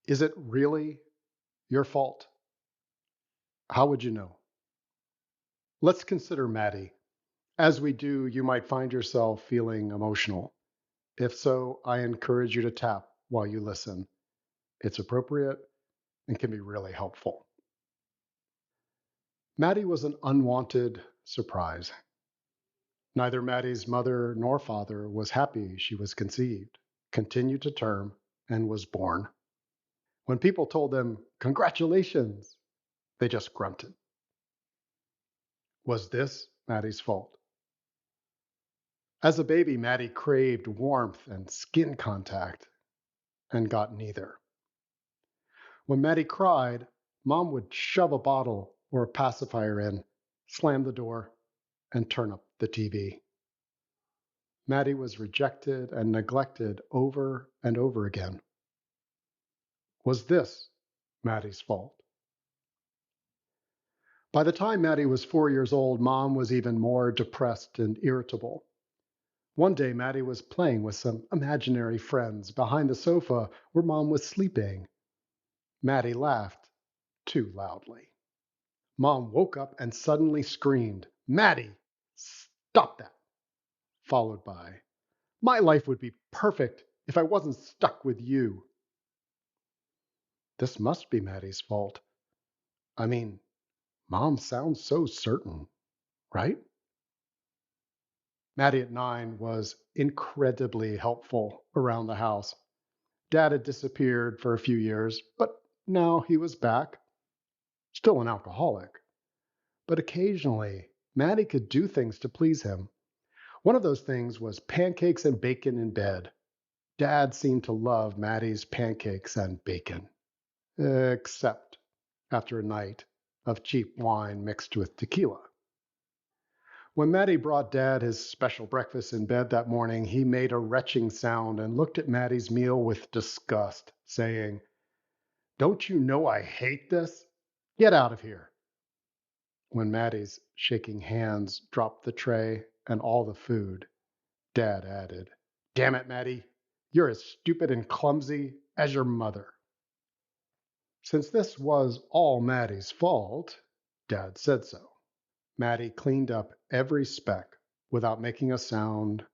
Is it really your fault? How would you know? Let's consider Maddy. As we do, you might find yourself feeling emotional. If so, I encourage you to tap while you listen. It's appropriate and can be really helpful. Maddy was an unwanted surprise. Neither Maddy's mother nor father was happy she was conceived, continued to term, and was born. When people told them, "Congratulations," they just grunted. Was this Maddy's fault? As a baby, Maddy craved warmth and skin contact and got neither. When Maddy cried, Mom would shove a bottle or a pacifier in, slam the door, and turn up the TV. Maddy was rejected and neglected over and over again. Was this Maddy's fault? By the time Maddy was 4 years old, Mom was even more depressed and irritable. One day, Maddy was playing with some imaginary friends behind the sofa where Mom was sleeping. Maddy laughed too loudly. Mom woke up and suddenly screamed, "Maddy, stop that!" Followed by, "My life would be perfect if I wasn't stuck with you." This must be Maddy's fault. I mean, Mom sounds so certain, right? Maddy at 9 was incredibly helpful around the house. Dad had disappeared for a few years, but now he was back, still an alcoholic. But occasionally, Maddy could do things to please him. One of those things was pancakes and bacon in bed. Dad seemed to love Maddy's pancakes and bacon, except after a night of cheap wine mixed with tequila. When Maddy brought Dad his special breakfast in bed that morning, he made a retching sound and looked at Maddy's meal with disgust, saying, "Don't you know I hate this? Get out of here." When Maddy's shaking hands dropped the tray and all the food, Dad added, "Damn it, Maddy, you're as stupid and clumsy as your mother." Since this was all Maddy's fault, Dad said so. Maddy cleaned up every speck without making a sound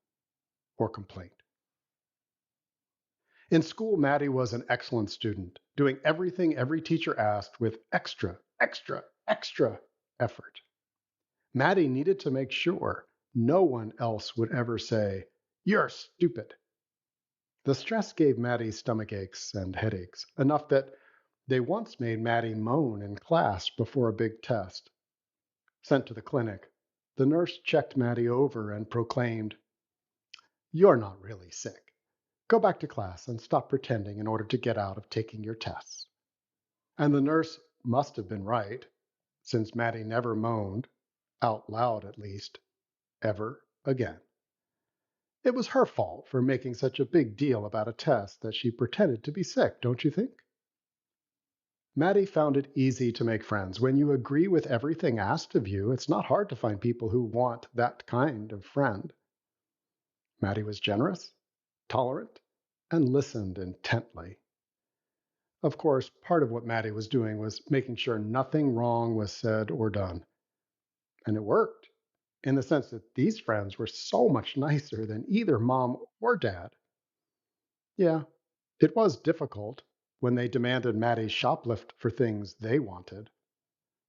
or complaint. In school, Maddy was an excellent student, doing everything every teacher asked with extra effort. Maddy needed to make sure no one else would ever say, "You're stupid." The stress gave Maddy stomach aches and headaches, enough that they once made Maddy moan in class before a big test. Sent to the clinic, the nurse checked Maddy over and proclaimed, "You're not really sick. Go back to class and stop pretending in order to get out of taking your tests." And the nurse must have been right, since Maddy never moaned, out loud at least, ever again. It was her fault for making such a big deal about a test that she pretended to be sick, don't you think? Maddy found it easy to make friends. When you agree with everything asked of you, it's not hard to find people who want that kind of friend. Maddy was generous, tolerant, and listened intently. Of course, part of what Maddy was doing was making sure nothing wrong was said or done. And it worked, in the sense that these friends were so much nicer than either mom or dad. Yeah, it was difficult when they demanded Maddy shoplift for things they wanted,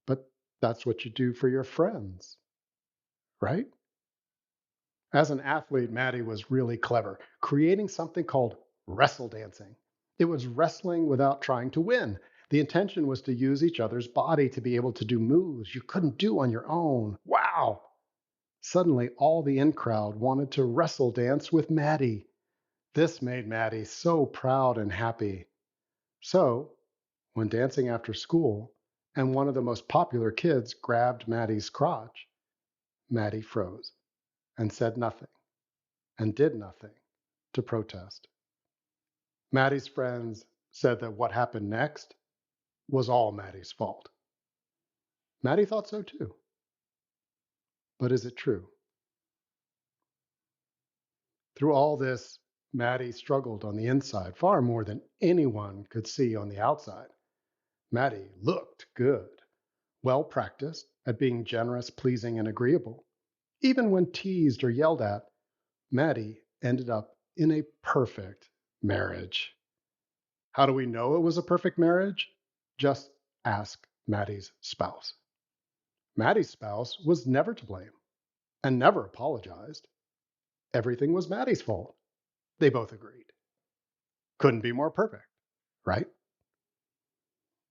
but that's what you do for your friends, right? As an athlete, Maddy was really clever, creating something called wrestle dancing. It was wrestling without trying to win. The intention was to use each other's body to be able to do moves you couldn't do on your own. Wow! Suddenly, all the in crowd wanted to wrestle dance with Maddy. This made Maddy so proud and happy. So, when dancing after school, and one of the most popular kids grabbed Maddy's crotch, Maddy froze and said nothing and did nothing to protest. Maddy's friends said that what happened next was all Maddy's fault. Maddy thought so too. But is it true? Through all this, Maddy struggled on the inside far more than anyone could see on the outside. Maddy looked good, well practiced at being generous, pleasing, and agreeable. Even when teased or yelled at, Maddy ended up in a perfect marriage. How do we know it was a perfect marriage? Just ask Maddy's spouse. Maddy's spouse was never to blame and never apologized. Everything was Maddy's fault. They both agreed. Couldn't be more perfect, right?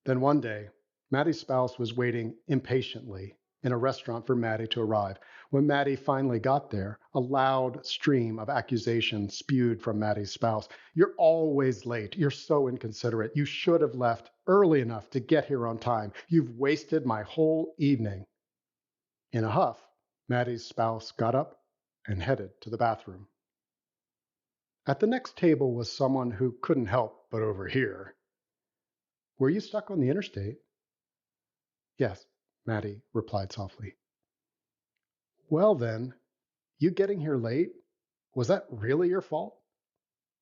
Then one day, Maddy's spouse was waiting impatiently in a restaurant for Maddy to arrive. When Maddy finally got there, a loud stream of accusations spewed from Maddy's spouse. You're always late. You're so inconsiderate. You should have left early enough to get here on time. You've wasted my whole evening. In a huff, Maddy's spouse got up and headed to the bathroom. At the next table was someone who couldn't help but overhear. Were you stuck on the interstate? Yes, Maddy replied softly. Well then, you getting here late, was that really your fault?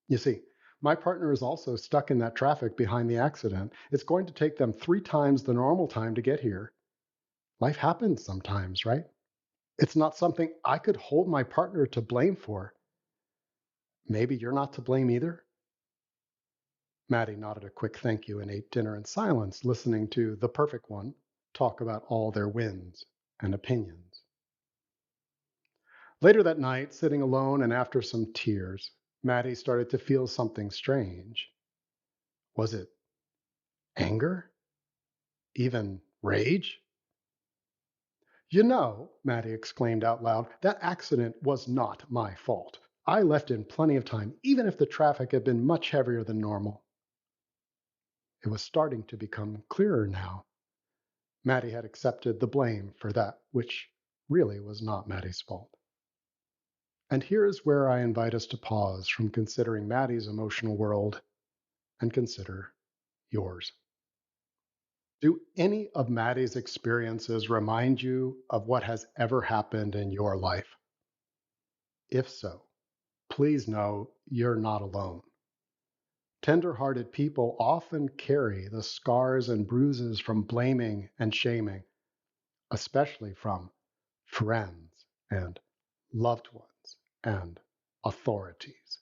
You see, my partner is also stuck in that traffic behind the accident. It's going to take them 3 times the normal time to get here. Life happens sometimes, right? It's not something I could hold my partner to blame for. Maybe you're not to blame either? Maddy nodded a quick thank you and ate dinner in silence, listening to the perfect one talk about all their wins and opinions. Later that night, sitting alone and after some tears, Maddy started to feel something strange. Was it anger? Even rage? You know, Maddy exclaimed out loud, that accident was not my fault. I left in plenty of time, even if the traffic had been much heavier than normal. It was starting to become clearer now. Maddy had accepted the blame for that which really was not Maddy's fault. And here is where I invite us to pause from considering Maddy's emotional world and consider yours. Do any of Maddy's experiences remind you of what has ever happened in your life? If so, please know you're not alone. Tender-hearted people often carry the scars and bruises from blaming and shaming, especially from friends and loved ones and authorities.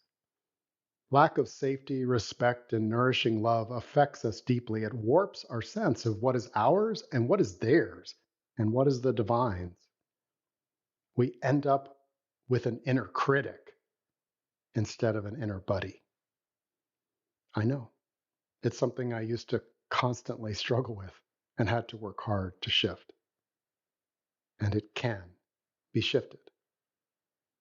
Lack of safety, respect, and nourishing love affects us deeply. It warps our sense of what is ours and what is theirs and what is the divine's. We end up with an inner critic instead of an inner buddy. I know. It's something I used to constantly struggle with and had to work hard to shift. And it can be shifted.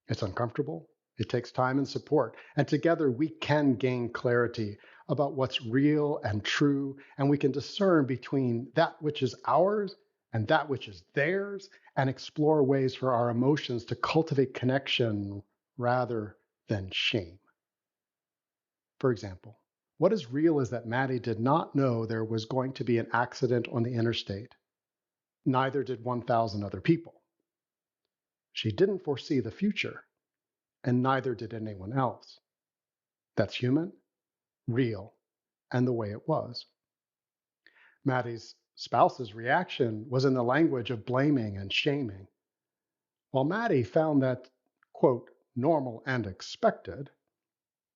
It's uncomfortable. It takes time and support. And together we can gain clarity about what's real and true. And we can discern between that which is ours and that which is theirs and explore ways for our emotions to cultivate connection rather than shame. For example, what is real is that Maddy did not know there was going to be an accident on the interstate. Neither did 1,000 other people. She didn't foresee the future, and neither did anyone else. That's human, real, and the way it was. Maddy's spouse's reaction was in the language of blaming and shaming. While Maddy found that, quote, normal and expected,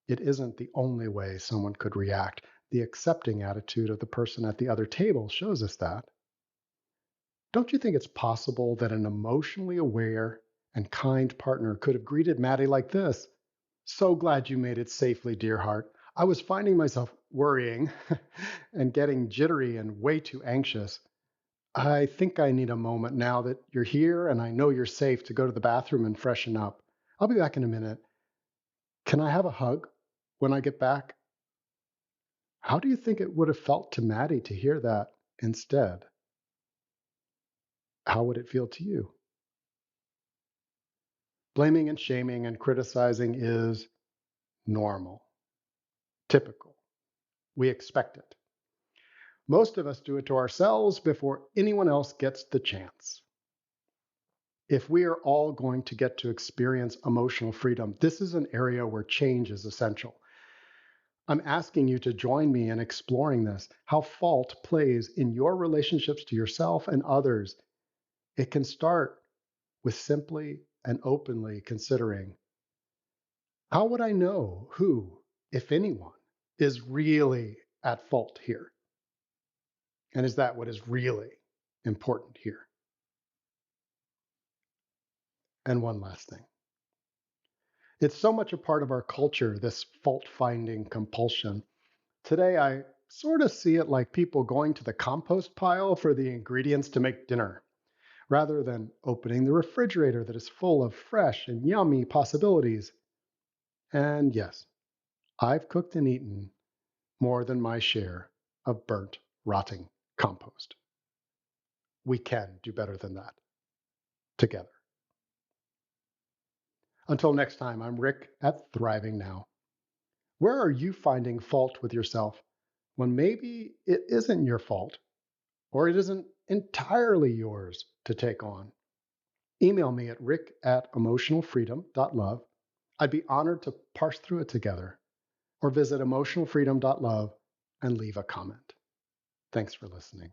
it isn't the only way someone could react. The accepting attitude of the person at the other table shows us that. Don't you think it's possible that an emotionally aware and kind partner could have greeted Maddy like this? So glad you made it safely, dear heart. I was finding myself worrying and getting jittery and way too anxious. I think I need a moment now that you're here and I know you're safe to go to the bathroom and freshen up. I'll be back in a minute. Can I have a hug when I get back? How do you think it would have felt to Maddy to hear that instead? How would it feel to you? Blaming and shaming and criticizing is normal, typical. We expect it. Most of us do it to ourselves before anyone else gets the chance. If we are all going to get to experience emotional freedom, this is an area where change is essential. I'm asking you to join me in exploring this, how fault plays in your relationships to yourself and others. It can start with simply and openly considering, how would I know who, if anyone, is really at fault here? And is that what is really important here? And one last thing. It's so much a part of our culture, this fault finding compulsion. Today, I sort of see it like people going to the compost pile for the ingredients to make dinner, rather than opening the refrigerator that is full of fresh and yummy possibilities. And yes, I've cooked and eaten more than my share of burnt, rotting compost. We can do better than that together. Until next time, I'm Rick at Thriving Now. Where are you finding fault with yourself when maybe it isn't your fault or it isn't entirely yours to take on? Email me at rick@emotionalfreedom.love. I'd be honored to parse through it together. Or visit emotionalfreedom.love and leave a comment. Thanks for listening.